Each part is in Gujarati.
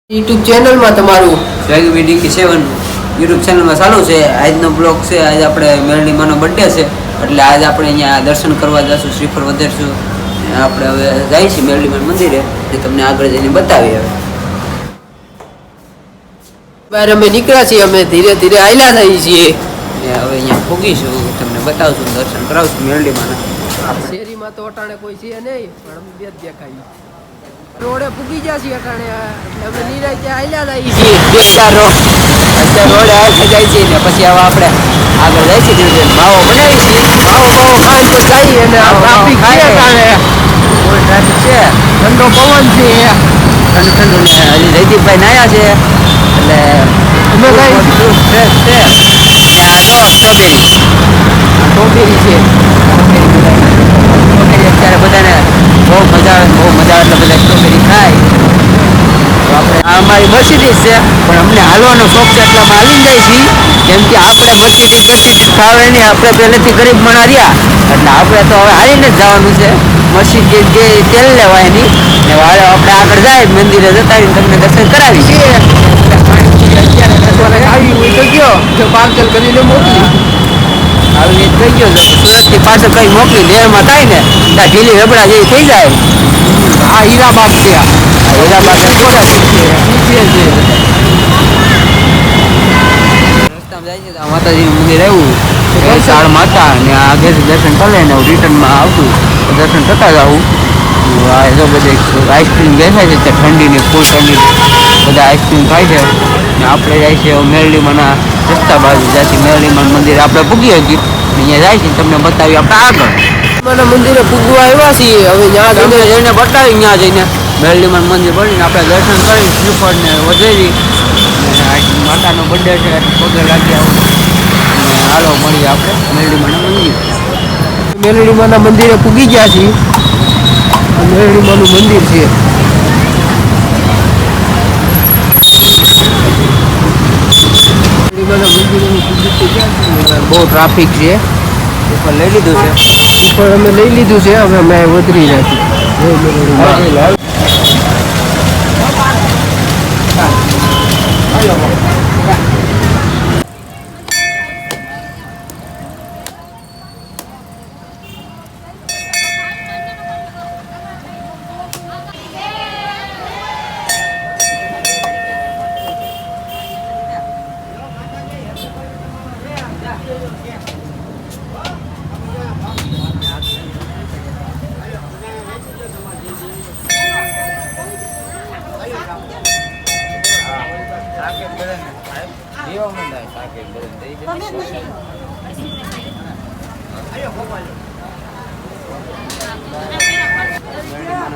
યુટ્યુબ ચેનલમાં તમારું સ્વેગી વીડી 7 યુટ્યુબ ચેનલમાં ચાલુ છે. આજનો બ્લોગ છે. આજ આપણે મેરડી માનો બર્થડે છે એટલે આજ આપણે અહીંયા દર્શન કરવા જઈશું, શ્રીફળ વધારશું. આપણે હવે જઈએ છીએ મેરડી માના મંદિરે, એ તમને આગળ જઈને બતાવીએ. બહાર અમે નીકળ્યા છીએ, અમે ધીરે ધીરે આયલા થઈએ છીએ. હવે અહીંયા ભોગીશું, તમને બતાવશું, દર્શન કરાવશું મેરડી માના. શેરીમાં તો અટાણે કોઈ છે નહીં, પણ અમે બે જ દેખાય. રોડે પૂગી ગયા છીએ અટાણે, અમે નિરાય આયલા થઈએ છીએ. રોડે આવી જાય છે ને પછી હવે આપણે આગળ જાય છે ધીરે ધીરે માવો બનાવી છીએ. માવો ખાઈને તો જઈએ અને ટ્રાફિક છે અટાણે, ફૂલ ટ્રાફિક છે, ઠંડો પવન છે, ઠંડુ ઠંડુ. હજી જયદીપભાઈ નાયા છે એટલે અમે ફ્રેશ છે. આ જો સ્ટ્રોબેરી ટોપેરી છે. અત્યારે બધાને બહુ મજા આવે એટલે બધા સ્ટ્રોબેરી ખાય. તો આપણે આ અમારી મર્સિડીઝ છે, પણ અમને હાલવાનો શોખ છે એટલે અમે હાલીને જાય છીએ. કેમ કે આપણે મર્સિડીઝ ફાવે નહીં, આપણે પહેલેથી ગરીબ મણા રહ્યા એટલે આપણે તો હવે હાલીને જ જવાનું છે. મર્સિડીઝ જે તેલ લેવાય નહીં ને વાળે આપણે આગળ જાય મંદિરે જતા તમને દર્શન કરાવી છીએ. અત્યારે આવી હોય તો ગયો તો પાર્સલ કરીને મોકલી આવી રીતે થઈ ગયો છે. સુરતથી પાછળ કઈ મોકલી લેરમાં થાય ને ત્યાં ઢીલી રબડા જેવી થઈ જાય. આ હીરાબાગ છે, આ હીરાબાગ રસ્તામાં જાય છે તો માતાજીનું મંદિર આવ્યું શાળ માતા ને આગળથી દર્શન કરે ને રિટર્નમાં આવતું દર્શન થતા જ આવું. આ જો બધે આઈસ્ક્રીમ બેસાય છે ઠંડીની ફૂલ ઠંડી, બધા આઈસ્ક્રીમ ખાય છે ને આપણે જાય છે મેરડીમાંના રસ્તા બાજુ જાય છે. મેરડીમાં મંદિર આપણે પૂગી હતી અહીંયા જાય છે, તમને બતાવી આપણે આગળ મને મંદિરે પૂગવા આવ્યા છીએ. હવે ત્યાં તમને જઈને બતાવી, ત્યાં જઈને મેરડીમાં મંદિર બનીને આપણે દર્શન કરી શ્રીફળને વધેરી માતાનો બર્થડે છે પગે લાગી આવું. હાલો મળીએ આપણે મેરડીમાંના મંદિર. મેલડીમાના મંદિરે પૂગી ગયા છીએ. મેલડીમાનું મંદિર છે. મેલડીમાના મંદિરે બહુ ટ્રાફિક છે. ઉપર લઈ લીધું છે, ઉપર અમે લઈ લીધું છે. હવે અમે વધરી રહ્યા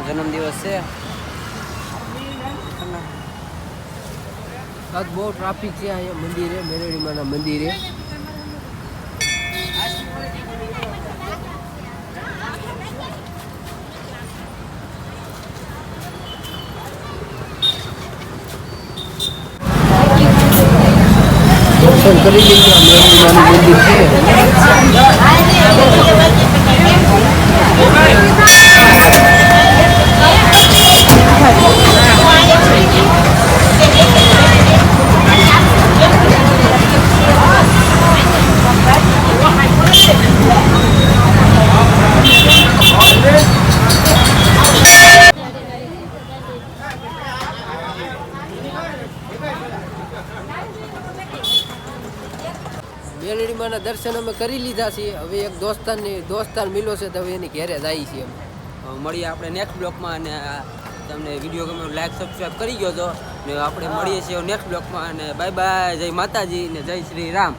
જન્મદિવસ છે. આજ બહુ ટ્રાફિક છે અહીંયા મંદિરે, મેલડીમાના મંદિરે. દર્શન કરી લઈએ. મેલડીમાનું મંદિર છે. મેલડીમાના દર્શન અમે કરી લીધા છે. હવે એક દોસ્તાર મિલો છે તો હવે એની ઘેરે જાય છે. મળીએ આપણે નેક્સ્ટ બ્લોકમાં. અને તમને વિડીયો ગમે લાઈક સબસ્ક્રાઈબ કરી ગયો તો ને આપણે મળીએ છીએ નેક્સ્ટ બ્લોકમાં. અને બાય બાય, જય માતાજી ને જય શ્રી રામ.